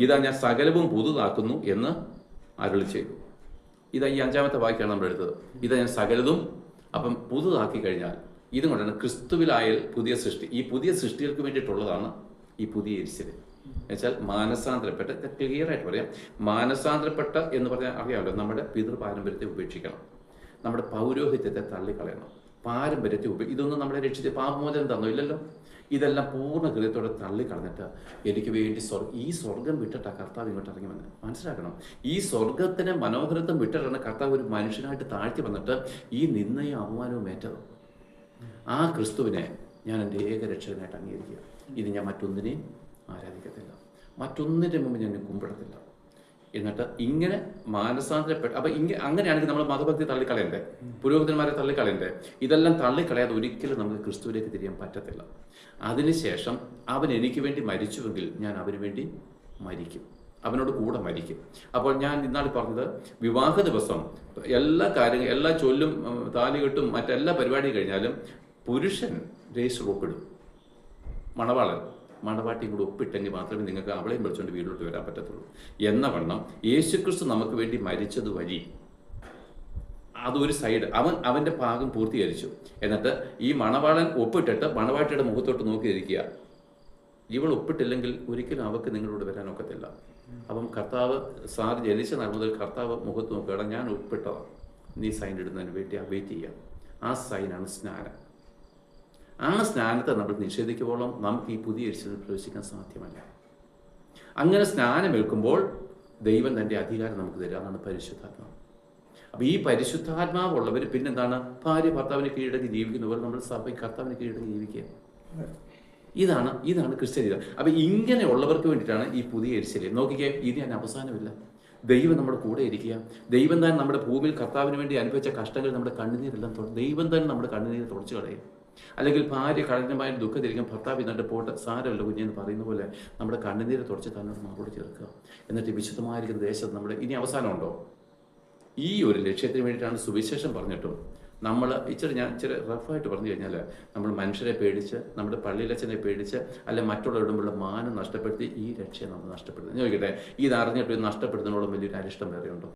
ഇതാ ഞാൻ സകലവും പുതുതാക്കുന്നു എന്ന് അരുളി ചെയ്തു. ഇതാ ഈ 5-ാമത്തെ വാക്യമാണ് നമ്മൾ എടുത്തത്. ഇതാ ഞാൻ സകലതും. അപ്പം പുതുതാക്കി കഴിഞ്ഞാൽ ഇതും കൊണ്ടാണ് ക്രിസ്തുവിലായാൽ പുതിയ സൃഷ്ടി. ഈ പുതിയ സൃഷ്ടികൾക്ക് വേണ്ടിയിട്ടുള്ളതാണ് ഈ പുതിയ യെരൂശലേം. എന്നുവെച്ചാൽ മാനസാന്തരപ്പെട്ട, ക്ലിയർ ആയിട്ട് പറയാം, മാനസാന്തരപ്പെട്ട എന്ന് പറഞ്ഞാൽ അറിയാമല്ലോ, നമ്മുടെ പിതൃപാരമ്പര്യത്തെ ഉപേക്ഷിക്കണം, നമ്മുടെ പൗരോഹിത്യത്തെ തള്ളിക്കളയണം, പാരമ്പര്യത്തെ ഇതൊന്നും നമ്മളെ രക്ഷിച്ച് പാപമോചനം തന്നോ? ഇല്ലല്ലോ. ഇതെല്ലാം പൂർണ്ണ ഹൃദയത്തോടെ തള്ളിക്കളഞ്ഞിട്ട് എനിക്ക് വേണ്ടി ഈ സ്വർഗം വിട്ടിട്ടാ കർത്താവ് ഇങ്ങോട്ട് ഇറങ്ങി വന്നത്. മനസ്സിലാക്കണം, ഈ സ്വർഗത്തിന് മനോഹരത്വം വിട്ടിട്ടാണ് കർത്താവ് ഒരു മനുഷ്യനായിട്ട് താഴ്ത്തി വന്നിട്ട് ഈ നിന്ദയും അപമാനവും ഏറ്റത്. ആ ക്രിസ്തുവിനെ ഞാൻ എൻ്റെ ഏകരക്ഷകനായിട്ട് അംഗീകരിക്കുക. ഇത് ഞാൻ മറ്റൊന്നിനെയും ആരാധിക്കത്തില്ല, മറ്റൊന്നിൻ്റെ മുമ്പ് ഞാൻ കുമ്പിടത്തില്ല. എന്നിട്ട് ഇങ്ങനെ മാനസാന്തരപ്പെട്ട് അപ്പം അങ്ങനെയാണെങ്കിൽ നമ്മൾ മതഭക്തി തള്ളിക്കളയണ്ടേ, പുരോഹിതന്മാരെ തള്ളിക്കളയണ്ടേ? ഇതെല്ലാം തള്ളിക്കളയാതെ ഒരിക്കലും നമുക്ക് ക്രിസ്തുവിലേക്ക് തിരിയാൻ പറ്റത്തില്ല. അതിനുശേഷം അവൻ എനിക്ക് വേണ്ടി മരിച്ചുവെങ്കിൽ ഞാൻ അവന് വേണ്ടി മരിക്കും, അവനോട് കൂടെ മരിക്കും. അപ്പോൾ ഞാൻ ഇന്നാൾ പറഞ്ഞത്, വിവാഹ ദിവസം എല്ലാ കാര്യങ്ങളും, എല്ലാ ചൊല്ലും താലികെട്ടും മറ്റെല്ലാ പരിപാടിയും കഴിഞ്ഞാലും പുരുഷൻ രജിസ്റ്റർ ഒപ്പിടും, മണവാട്ടിയും കൂടെ ഒപ്പിട്ടെങ്കിൽ മാത്രമേ നിങ്ങൾക്ക് അവളെയും വിളിച്ചുകൊണ്ട് വീട്ടിലോട്ട് വരാൻ പറ്റത്തുള്ളൂ. എന്ന വണ്ണം യേശുക്രിസ്തു നമുക്ക് വേണ്ടി മരിച്ചത് വഴി അതൊരു സൈഡ്, അവൻ്റെ ഭാഗം പൂർത്തീകരിച്ചു. എന്നിട്ട് ഈ മണവാളൻ ഒപ്പിട്ടിട്ട് മണവാട്ടിയുടെ മുഖത്തോട്ട് നോക്കിയിരിക്കുക. ഇവൾ ഒപ്പിട്ടില്ലെങ്കിൽ ഒരിക്കലും അവൾക്ക് നിങ്ങളോട് വരാൻ ഒക്കത്തില്ല. അപ്പം കർത്താവ് ജനിച്ച നാൾ മുതൽ കർത്താവ് മുഖത്ത് നോക്കുകയാണ്, ഞാൻ ഒപ്പിട്ടതാണ്, നീ സൈൻ ഇടുന്നതിന് വേണ്ടി വെയിറ്റ് ചെയ്യാം. ആ സൈനാണ് സ്നാനം. ആ സ്നാനത്തെ നമ്മൾ നിഷേധിക്കുമ്പോഴും നമുക്ക് ഈ പുതിയ യേശുവിൽ പ്രവേശിക്കാൻ സാധ്യമല്ല. അങ്ങനെ സ്നാനമേൽക്കുമ്പോൾ ദൈവം തൻ്റെ അധികാരം നമുക്ക് തരാനാണ് പരിശുദ്ധാത്മാവ്. അപ്പോൾ ഈ പരിശുദ്ധാത്മാവുള്ളവർ പിന്നെന്താണ്? ഭാര്യ ഭർത്താവിനെ കീഴടങ്ങി ജീവിക്കുന്ന പോലെ നമ്മൾ സഭ കർത്താവിനെ കീഴടങ്ങി ജീവിക്കുക. ഇതാണ് ക്രിസ്ത്യ ജീവിതം. അപ്പോൾ ഇങ്ങനെയുള്ളവർക്ക് വേണ്ടിയിട്ടാണ് ഈ പുതിയ യെരൂശലേം. നോക്കിക്കേ, ഇത് ഞാൻ അവസാനമില്ല. ദൈവം നമ്മുടെ കൂടെ ഇരിക്കുക. ദൈവം തന്നെ നമ്മുടെ ഭൂമിയിൽ കർത്താവിന് വേണ്ടി അനുഭവിച്ച കഷ്ടങ്ങൾ, നമ്മുടെ കണ്ണുനീരെല്ലാം ദൈവം തന്നെ നമ്മുടെ കണ്ണുനീര് തുടച്ചു കളയും. അല്ലെങ്കിൽ ഭാര്യ കഠിനമായ ദുഃഖത്തിരിക്കും, ഭർത്താവ് എന്നിട്ട് പോട്ട് സാരമല്ല കുഞ്ഞെന്ന് പറയുന്ന പോലെ നമ്മുടെ കണ്ണുനീര് തുടച്ച് തന്നോട് നമ്മളോട് ചേർക്കുക. എന്നിട്ട് വിശുദ്ധമായിരിക്കുന്ന ദേശത്ത് നമ്മുടെ ഇനി അവസാനമുണ്ടോ? ഈ ഒരു ലക്ഷ്യത്തിന് വേണ്ടിയിട്ടാണ് സുവിശേഷം പറഞ്ഞിട്ടും നമ്മൾ ഞാൻ ഇച്ചിരി റഫായിട്ട് പറഞ്ഞു കഴിഞ്ഞാൽ, നമ്മൾ മനുഷ്യരെ പേടിച്ച്, നമ്മുടെ പള്ളിയിലച്ഛനെ പേടിച്ച്, അല്ലെ മറ്റുള്ളവരുടെ മാനം നഷ്ടപ്പെടുത്തി ഈ രക്ഷയെ നമ്മൾ നഷ്ടപ്പെടുത്തുന്നത്. ചോദിക്കട്ടെ, ഇത് അറിഞ്ഞിട്ട് നഷ്ടപ്പെടുന്നതിനോളം വലിയൊരു അരിഷ്ടം വേറെയുണ്ടോ?